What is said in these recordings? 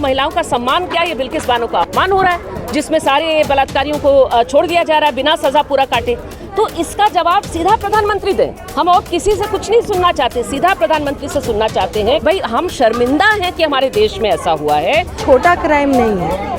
महिलाओं का सम्मान क्या, ये बिल्किस बानो का अपमान हो रहा है, जिसमें सारे बलात्कारियों को छोड़ दिया जा रहा है बिना सजा पूरा काटे। तो इसका जवाब सीधा प्रधानमंत्री दें। हम और किसी से कुछ नहीं सुनना चाहते, सीधा प्रधानमंत्री से सुनना चाहते हैं। भाई हम शर्मिंदा हैं कि हमारे देश में ऐसा हुआ है। छोटा क्राइम नहीं है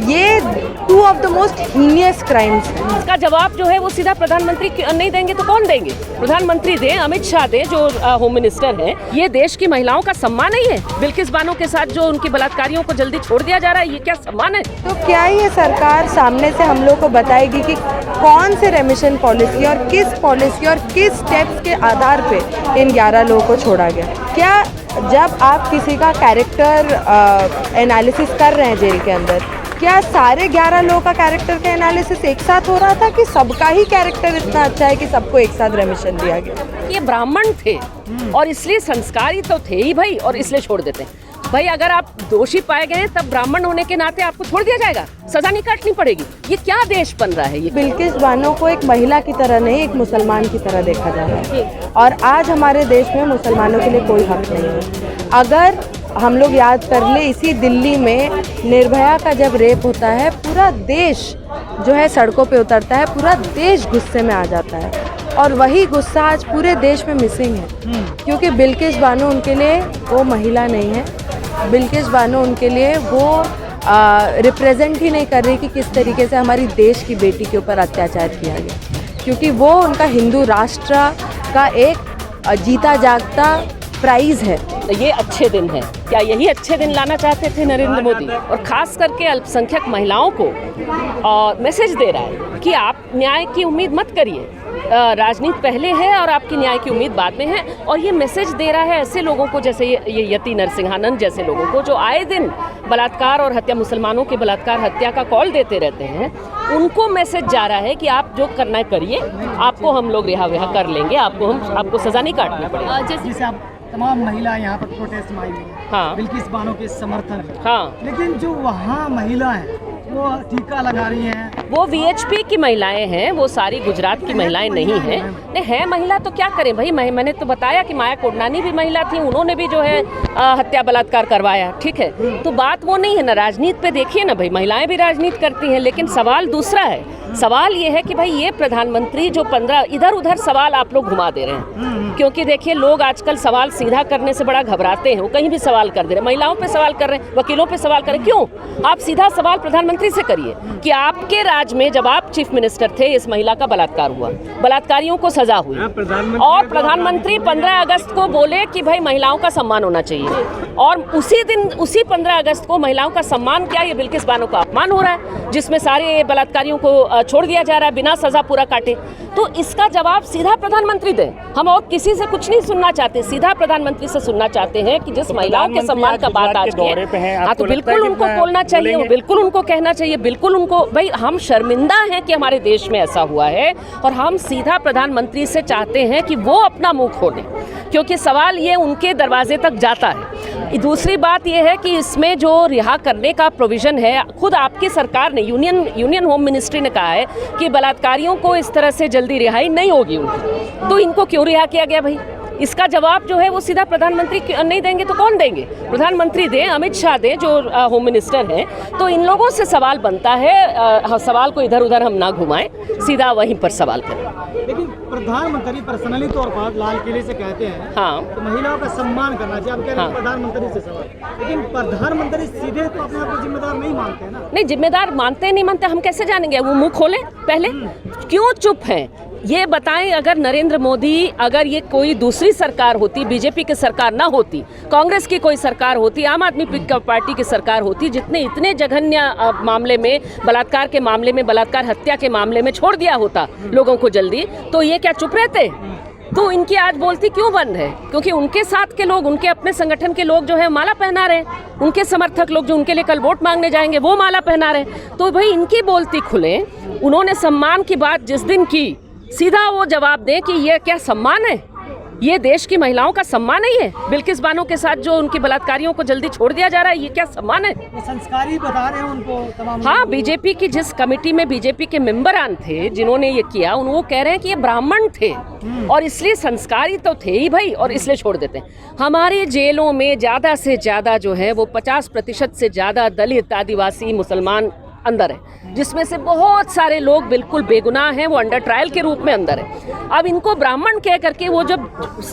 ये, 2 of the most heinous crimes. इसका जवाब जो है वो सीधा प्रधानमंत्री नहीं देंगे तो कौन देंगे? प्रधानमंत्री दें, अमित शाह दें जो होम मिनिस्टर हैं। ये देश की महिलाओं का सम्मान नहीं है? बिल्किस बानो के साथ जो उनकी बलात्कारियों को जल्दी छोड़ दिया जा रहा है, ये क्या सम्मान है? तो क्या ये सरकार सामने से हम लोग को बताएगी कि कौन से रेमिशन पॉलिसी और किस पॉलिसी और किस स्टेप्स के आधार पे इन 11 लोगों को छोड़ा गया? क्या जब आप किसी का कैरेक्टर एनालिसिस कर रहे हैं जेल के अंदर, क्या सारे 11 लोगों का कैरेक्टर का एनालिसिस एक साथ हो रहा था कि सबका ही कैरेक्टर इतना अच्छा है कि सबको एक साथ रेमिशन दिया गया? ये ब्राह्मण थे और इसलिए संस्कारी तो थे ही भाई, और इसलिए छोड़ देते हैं। भाई अगर आप दोषी पाए गए तब ब्राह्मण होने के नाते आपको छोड़ दिया जाएगा, सजा नहीं काटनी पड़ेगी? ये क्या देश बन रहा है? ये बिल्किस बानो को एक महिला की तरह नहीं, एक मुसलमान की तरह देखा जा रहा है, और आज हमारे देश में मुसलमानों के लिए कोई हक नहीं है। अगर हम लोग याद कर ले, इसी दिल्ली में निर्भया का जब रेप होता है, पूरा देश जो है सड़कों पे उतरता है, पूरा देश गुस्से में आ जाता है, और वही गुस्सा आज पूरे देश में मिसिंग है। क्योंकि बिल्किस बानो उनके लिए वो महिला नहीं है, बिल्किस बानो उनके लिए वो रिप्रेजेंट ही नहीं कर रही कि किस तरीके से हमारी देश की बेटी के ऊपर अत्याचार किया गया, क्योंकि वो उनका हिंदू राष्ट्र का एक जीता जागता प्राइज़ है। ये अच्छे दिन हैं, क्या यही अच्छे दिन लाना चाहते थे नरेंद्र मोदी? और खास करके अल्पसंख्यक महिलाओं को मैसेज दे रहा है कि आप न्याय की उम्मीद मत करिए, राजनीति पहले है और आपकी न्याय की उम्मीद बाद में है। और ये मैसेज दे रहा है ऐसे लोगों को जैसे ये यति नरसिंहानंद जैसे लोगों को, जो आए दिन बलात्कार और हत्या, मुसलमानों के बलात्कार हत्या का कॉल देते रहते हैं। उनको मैसेज जा रहा है कि आप जो करना है करिए, आपको हम लोग रिहा विहा कर लेंगे, आपको सजा नहीं काटनी पड़ेगी। जैसे आप तमाम महिला यहाँ पर प्रोटेस्ट में आई हुई हैं, हाँ, बिल्किस बानो के समर्थन में, हाँ, लेकिन जो वहाँ महिला है वो टीका लगा रही हैं, वो वीएचपी की महिलाएं हैं, वो सारी गुजरात की महिलाएं नहीं हैं। नहीं है महिला तो क्या करें भाई? मैंने तो बताया कि माया कोडनानी भी महिला थी, उन्होंने भी जो है हत्या बलात्कार करवाया, ठीक है। तो बात वो नहीं है ना, राजनीति पे देखिए ना भाई, महिलाएं भी राजनीति करती हैं, लेकिन सवाल दूसरा है। सवाल ये है कि भाई ये प्रधानमंत्री जो 15 इधर उधर सवाल आप लोग घुमा दे रहे हैं, क्योंकि देखिए लोग आजकल सवाल सीधा करने से बड़ा घबराते हैं, वो कहीं भी सवाल कर दे रहे हैं, महिलाओं पे सवाल कर रहे हैं, वकीलों पे सवाल कर रहे हैं। क्यों? आप सीधा सवाल प्रधानमंत्री से करिए कि आपके राज में जब आप चीफ मिनिस्टर थे, इस महिला का बलात्कार हुआ, बलात्कारियों को सजा हुई, और प्रधानमंत्री 15 अगस्त को बोले कि भाई महिलाओं का सम्मान होना चाहिए, और उसी दिन उसी 15 अगस्त को महिलाओं का सम्मान क्या, ये बिल्किस बानो का अपमान हो रहा है, जिसमें सारे बलात्कारियों को छोड़ दिया जा रहा है बिना सजा पूरा काटे। तो इसका जवाब सीधा प्रधानमंत्री दें। हम और किसी से कुछ नहीं सुनना चाहते, सीधा प्रधानमंत्री से सुनना चाहते हैं कि जिस महिलाओं के सम्मान का बात आज है, हाँ, तो बिल्कुल उनको बोलना चाहिए, बिल्कुल उनको कहना चाहिए, बिल्कुल उनको। भाई हम शर्मिंदा हैं कि हमारे देश में ऐसा हुआ है, और हम सीधा प्रधानमंत्री से चाहते हैं कि वो अपना मुंह खोलें, क्योंकि सवाल ये उनके दरवाजे तक जाता है। दूसरी बात यह है कि इसमें जो रिहा करने का प्रोविज़न है, खुद आपकी सरकार ने, यूनियन होम मिनिस्ट्री ने कहा है कि बलात्कारियों को इस तरह से जल्दी रिहाई नहीं होगी उनकी, तो इनको क्यों रिहा किया गया भाई? इसका जवाब जो है वो सीधा प्रधानमंत्री नहीं देंगे तो कौन देंगे? प्रधानमंत्री दें, अमित शाह दें जो होम मिनिस्टर हैं। तो इन लोगों से सवाल बनता है, सवाल को इधर उधर हम ना घुमाएं, सीधा वहीं पर सवाल करें। लेकिन प्रधानमंत्री पर्सनली तौर पर लाल किले से कहते हैं, हाँ, तो महिलाओं का सम्मान करना चाहिए। आप कह रहे हैं प्रधानमंत्री से सवाल, लेकिन प्रधानमंत्री सीधे तो अपने आप को जिम्मेदार नहीं मानते ना। नहीं, जिम्मेदार मानते नहीं मानते हम कैसे जानेंगे? वो मुंह खोलें पहले, क्यों चुप हैं ये बताएं। अगर नरेंद्र मोदी, अगर ये कोई दूसरी सरकार होती, बीजेपी की सरकार ना होती, कांग्रेस की कोई सरकार होती, आम आदमी पार्टी की सरकार होती, जितने इतने जघन्य मामले में, बलात्कार के मामले में, बलात्कार हत्या के मामले में छोड़ दिया होता लोगों को जल्दी, तो ये क्या चुप रहते? तो इनकी आज बोलती क्यों बंद है? क्योंकि उनके साथ के लोग, उनके अपने संगठन के लोग जो है माला पहना रहे हैं, उनके समर्थक लोग जो उनके लिए कल वोट मांगने जाएंगे वो माला पहना रहे हैं। तो भाई इनकी बोलती खुले। उन्होंने सम्मान की बात जिस दिन की, सीधा वो जवाब दें कि ये क्या सम्मान है? ये देश की महिलाओं का सम्मान नहीं है? बिल्किस बानो के साथ जो उनके बलात्कारियों को जल्दी छोड़ दिया जा रहा है, ये क्या सम्मान है? ये संस्कारी बता रहे हैं उनको तमाम। हाँ, बीजेपी की जिस कमेटी में बीजेपी के मेंबरान थे जिन्होंने ये किया, वो कह रहे हैं कि ये ब्राह्मण थे और इसलिए संस्कारी तो थे ही भाई, और इसलिए छोड़ देते हैं। हमारे जेलों में ज़्यादा से ज़्यादा जो है वो 50% से ज़्यादा दलित, आदिवासी, मुसलमान अंदर है, जिसमें से बहुत सारे लोग बिल्कुल बेगुनाह हैं, वो अंडर ट्रायल के रूप में अंदर है। अब इनको ब्राह्मण कह करके वो जब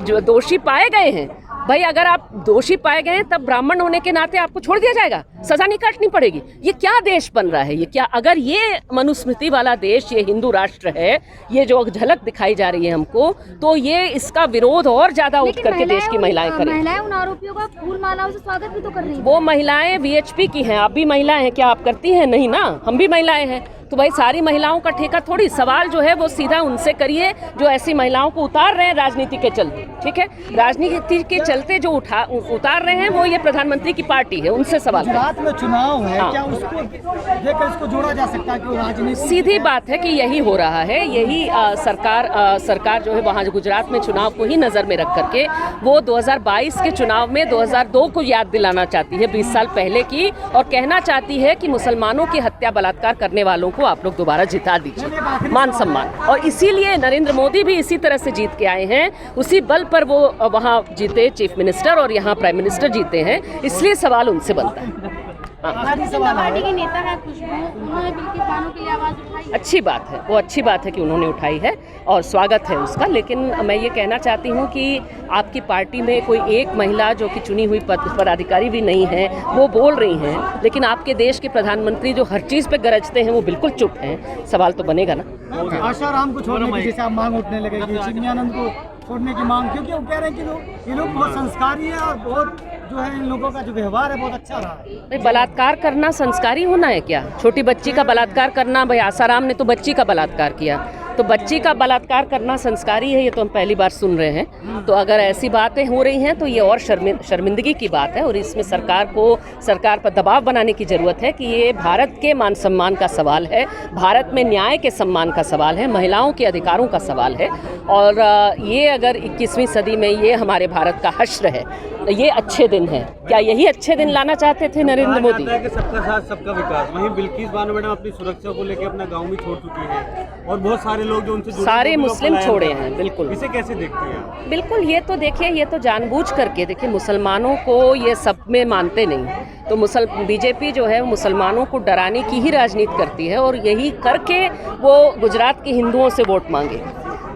जो दोषी पाए गए हैं, भाई अगर आप दोषी पाए गए तब ब्राह्मण होने के नाते आपको छोड़ दिया जाएगा, सजा नहीं काटनी पड़ेगी? ये क्या देश बन रहा है? ये क्या, अगर ये मनुस्मृति वाला देश, ये हिंदू राष्ट्र है, ये जो झलक दिखाई जा रही है हमको, तो ये इसका विरोध और ज्यादा उठ करके देश की महिलाएं करें। महिलाएं उन आरोपियों का फूल मालाओं से स्वागत भी तो कर रही हैं। वो महिलाएं वीएचपी की हैं, आप भी महिला हैं, क्या आप करती हैं? नहीं ना, हम भी महिलाएं हैं। तो भाई सारी महिलाओं का ठेका थोड़ी, सवाल जो है वो सीधा उनसे करिए जो ऐसी महिलाओं को उतार रहे हैं राजनीति के चलते। ठीक है, राजनीति के चलते जो उतार रहे हैं वो ये प्रधानमंत्री की पार्टी है, उनसे सवाल करें। गुजरात में चुनाव है, हाँ। क्या उसको देखकर इसको जोड़ा जा सकता है कि वो राजनीति? सीधी बात है कि यही हो रहा है, यही सरकार जो है वहाँ गुजरात में चुनाव को ही नज़र में रख करके वो 2022 के चुनाव में 2002 को याद दिलाना चाहती है, 20 साल पहले की, और कहना चाहती है कि मुसलमानों की हत्या बलात्कार करने वालों को आप लोग दोबारा जिता दीजिए, मान सम्मान। और इसीलिए नरेंद्र मोदी भी इसी तरह से जीत के आए हैं, उसी बल पर वो वहाँ जीते चीफ मिनिस्टर और यहाँ प्राइम मिनिस्टर जीते हैं, इसलिए सवाल उनसे बनता है। पार्टी की नेता है खुशबू, उन्होंने बिल्किस बानो के लिए आवाज उठाई। अच्छी बात है, वो अच्छी बात है कि उन्होंने उठाई है और स्वागत है उसका। लेकिन मैं ये कहना चाहती हूँ कि आपकी पार्टी में कोई एक महिला जो कि चुनी हुई पदाधिकारी भी नहीं है, वो बोल रही हैं, लेकिन आपके देश के प्रधानमंत्री जो हर चीज़ पे गरजते हैं वो बिल्कुल चुप हैं। सवाल तो बनेगा ना। आशाराम को छोड़ने की जैसे आप मांग उठने लगेगी, चिन्मयानंद को छोड़ने की मांग, क्योंकि वो कह रहे हैं कि ये लोग बहुत संस्कारी है और बहुत जो है इन लोगों का जो व्यवहार है बहुत अच्छा रहा है। भाई बलात्कार करना संस्कारी होना है क्या? छोटी बच्ची का बलात्कार करना, भाई आसाराम ने तो बच्ची का बलात्कार किया, तो बच्ची का बलात्कार करना संस्कारी है, ये तो हम पहली बार सुन रहे हैं। तो अगर ऐसी बातें हो रही हैं तो ये और शर्मिंदगी की बात है, और इसमें सरकार पर दबाव बनाने की ज़रूरत है कि ये भारत के मान सम्मान का सवाल है, भारत में न्याय के सम्मान का सवाल है, महिलाओं के अधिकारों का सवाल है। और ये अगर 21वीं सदी में ये हमारे भारत का हश्र है, ये अच्छे दिन हैं। क्या यही अच्छे दिन लाना चाहते थे नरेंद्र मोदी? सबका साथ सबका विकास। वहीं बिल्किस बानो मैडम अपनी सुरक्षा को लेकर अपना गांव भी छोड़ चुकी है और बहुत सारे लोग जो उनसे सारे मुस्लिम छोड़े हैं। बिल्कुल, इसे कैसे देखती हैं? बिल्कुल, ये तो देखिए, ये तो जानबूझ करके, देखिए मुसलमानों को ये सब में मानते नहीं, तो बीजेपी जो है मुसलमानों को डराने की ही राजनीति करती है और यही करके वो गुजरात के हिंदुओं से वोट मांगे।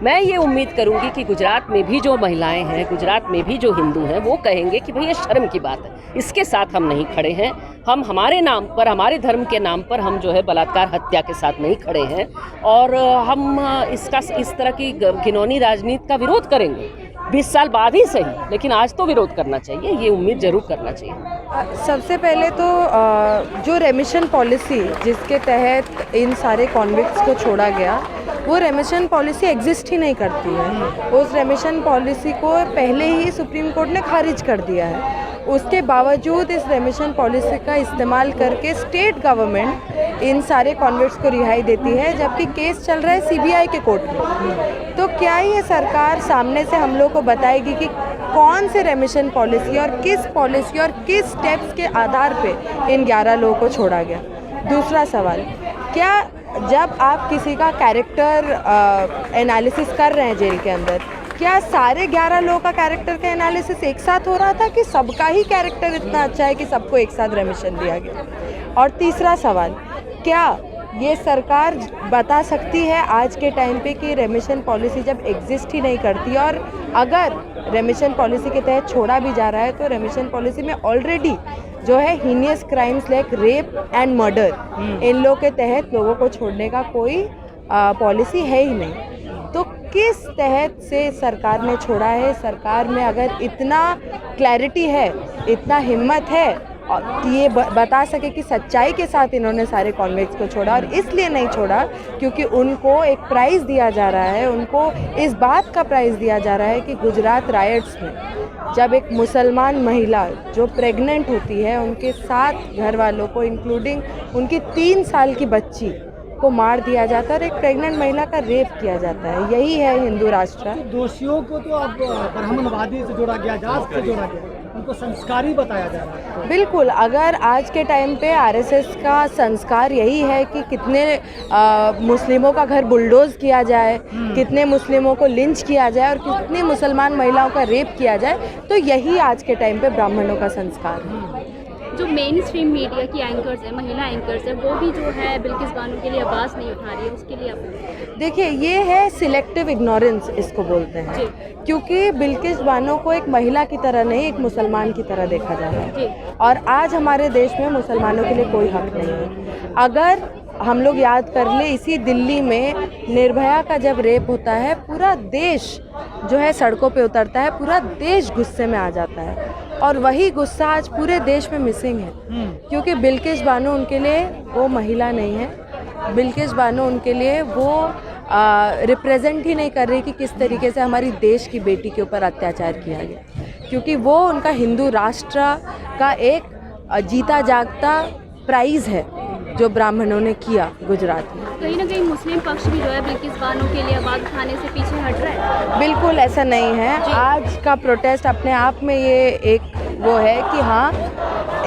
मैं ये उम्मीद करूंगी कि गुजरात में भी जो महिलाएं हैं, गुजरात में भी जो हिंदू हैं, वो कहेंगे कि भाई ये शर्म की बात है, इसके साथ हम नहीं खड़े हैं, हम हमारे नाम पर, हमारे धर्म के नाम पर हम जो है बलात्कार हत्या के साथ नहीं खड़े हैं, और हम इस तरह की घिनौनी राजनीति का विरोध करेंगे 20 साल बाद ही सही, लेकिन आज तो विरोध करना चाहिए, ये उम्मीद जरूर करना चाहिए। सबसे पहले तो जो रेमिशन पॉलिसी जिसके तहत इन सारे कॉन्विक्ट्स को छोड़ा गया, वो रेमिशन पॉलिसी एग्जिस्ट ही नहीं करती है। उस रेमिशन पॉलिसी को पहले ही सुप्रीम कोर्ट ने खारिज कर दिया है। उसके बावजूद इस रेमिशन पॉलिसी का इस्तेमाल करके स्टेट गवर्नमेंट इन सारे कॉन्विक्ट्स को रिहाई देती है, जबकि केस चल रहा है सीबीआई के कोर्ट में। तो क्या ये सरकार सामने से हम लोग को बताएगी कि कौन से रेमिशन पॉलिसी और किस स्टेप्स के आधार पे इन 11 लोगों को छोड़ा गया? दूसरा सवाल, क्या जब आप किसी का कैरेक्टर एनालिसिस कर रहे हैं जेल के अंदर, क्या सारे 11 लोगों का कैरेक्टर का एनालिसिस एक साथ हो रहा था कि सबका ही कैरेक्टर इतना अच्छा है कि सबको एक साथ रेमिशन दिया गया? और तीसरा सवाल, क्या ये सरकार बता सकती है आज के टाइम पे कि रेमिशन पॉलिसी जब एग्जिस्ट ही नहीं करती, और अगर रेमिशन पॉलिसी के तहत छोड़ा भी जा रहा है तो रेमिशन पॉलिसी में ऑलरेडी जो है heinous crimes like rape and murder, इन लोगों के तहत लोगों को छोड़ने का कोई पॉलिसी है ही नहीं, तो किस तहत से सरकार ने छोड़ा है? सरकार में अगर इतना क्लैरिटी है, इतना हिम्मत है कि ये बता सके कि सच्चाई के साथ इन्होंने सारे कॉन्विक्ट्स को छोड़ा, और इसलिए नहीं छोड़ा क्योंकि उनको एक प्राइज़ दिया जा रहा है, उनको इस बात का प्राइज़ दिया जा रहा है कि गुजरात रायट्स में जब एक मुसलमान महिला जो प्रेग्नेंट होती है, उनके 7 घर वालों को इंक्लूडिंग उनकी 3 साल की बच्ची को मार दिया जाता है और एक प्रेग्नेंट महिला का रेप किया जाता है। यही है हिंदू राष्ट्र। दोषियों को तो अब ब्राह्मणवादी से जोड़ा गया, जात से जोड़ा गया, उनको संस्कारी बताया जा रहा है। बिल्कुल, अगर आज के टाइम पे आरएसएस का संस्कार यही है कि कितने मुस्लिमों का घर बुलडोज किया जाए, कितने मुस्लिमों को लिंच किया जाए और कितनी मुसलमान महिलाओं का रेप किया जाए, तो यही आज के टाइम पे ब्राह्मणों का संस्कार है। जो मेन स्ट्रीम मीडिया की एंकर्स है, महिला एंकर्स है, वो भी जो है बिल्किस बानो के लिए आवाज़ नहीं उठा रही है, उसके लिए आप देखिए, ये है सिलेक्टिव इग्नोरेंस इसको बोलते हैं, क्योंकि बिल्किस बानो को एक महिला की तरह नहीं, एक मुसलमान की तरह देखा जा रहा है। और आज हमारे देश में मुसलमानों के लिए कोई हक नहीं है। अगर हम लोग याद कर ले, इसी दिल्ली में निर्भया का जब रेप होता है, पूरा देश जो है सड़कों पे उतरता है, पूरा देश गुस्से में आ जाता है। और वही गुस्सा आज पूरे देश में मिसिंग है, क्योंकि बिल्किस बानो उनके लिए वो महिला नहीं है। बिल्किस बानो उनके लिए वो रिप्रेजेंट ही नहीं कर रही कि किस तरीके से हमारी देश की बेटी के ऊपर अत्याचार किया गया, क्योंकि वो उनका हिंदू राष्ट्र का एक जीता जागता प्राइज़ है जो ब्राह्मणों ने किया गुजरात में। कहीं ना कहीं मुस्लिम पक्ष भी जो है बिल्किस बानो के लिए आवाज़ उठाने से पीछे हट रहा है। बिल्कुल ऐसा नहीं है। आज का प्रोटेस्ट अपने आप में ये एक वो है कि हाँ,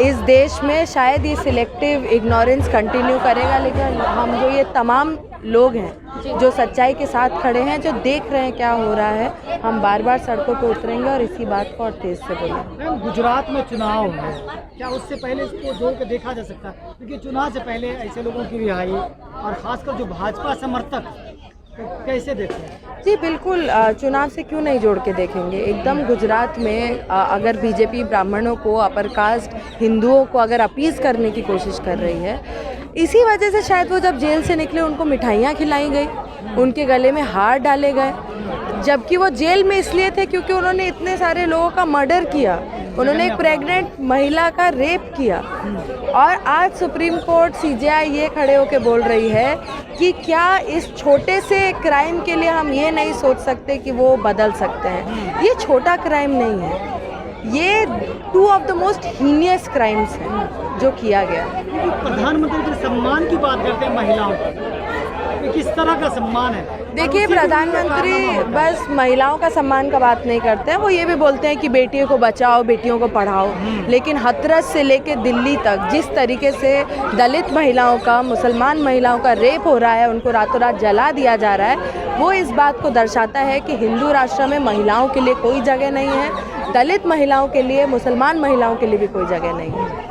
इस देश में शायद ये सिलेक्टिव इग्नोरेंस कंटिन्यू करेगा, लेकिन हम जो ये तमाम लोग हैं जो सच्चाई के साथ खड़े हैं, जो देख रहे हैं क्या हो रहा है, हम बार बार सड़कों पर उतरेंगे और इसी बात को और तेज़ से बोलेंगे। मैम, गुजरात में चुनाव है, क्या उससे पहले इसको जोड़ के देखा जा सकता है? क्योंकि चुनाव से पहले ऐसे लोगों की रिहाई और खासकर जो भाजपा समर्थक, तो कैसे देखते हैं? जी बिल्कुल, चुनाव से क्यों नहीं जोड़ के देखेंगे। एकदम गुजरात में अगर बीजेपी ब्राह्मणों को, अपर कास्ट हिंदुओं को अगर अपीज़ करने की कोशिश कर रही है, इसी वजह से शायद वो जब जेल से निकले उनको मिठाइयाँ खिलाई गई, उनके गले में हार डाले गए, जबकि वो जेल में इसलिए थे क्योंकि उन्होंने इतने सारे लोगों का मर्डर किया, उन्होंने एक प्रेग्नेंट महिला का रेप किया। और आज सुप्रीम कोर्ट, सीजेआई ये खड़े होकर बोल रही है कि क्या इस छोटे से क्राइम के लिए हम ये नहीं सोच सकते कि वो बदल सकते हैं। ये छोटा क्राइम नहीं है, ये 2 of the most heinous crimes हैं जो किया गया। प्रधानमंत्री के सम्मान की बात करते हैं महिलाओं को, किस तरह का सम्मान है? देखिए, प्रधानमंत्री बस महिलाओं का सम्मान का बात नहीं करते हैं, वो ये भी बोलते हैं कि बेटियों को बचाओ, बेटियों को पढ़ाओ, लेकिन हाथरस से लेके दिल्ली तक जिस तरीके से दलित महिलाओं का, मुसलमान महिलाओं का रेप हो रहा है, उनको रातों रात जला दिया जा रहा है, वो इस बात को दर्शाता है कि हिंदू राष्ट्र में महिलाओं के लिए कोई जगह नहीं है, दलित महिलाओं के लिए, मुसलमान महिलाओं के लिए भी कोई जगह नहीं है।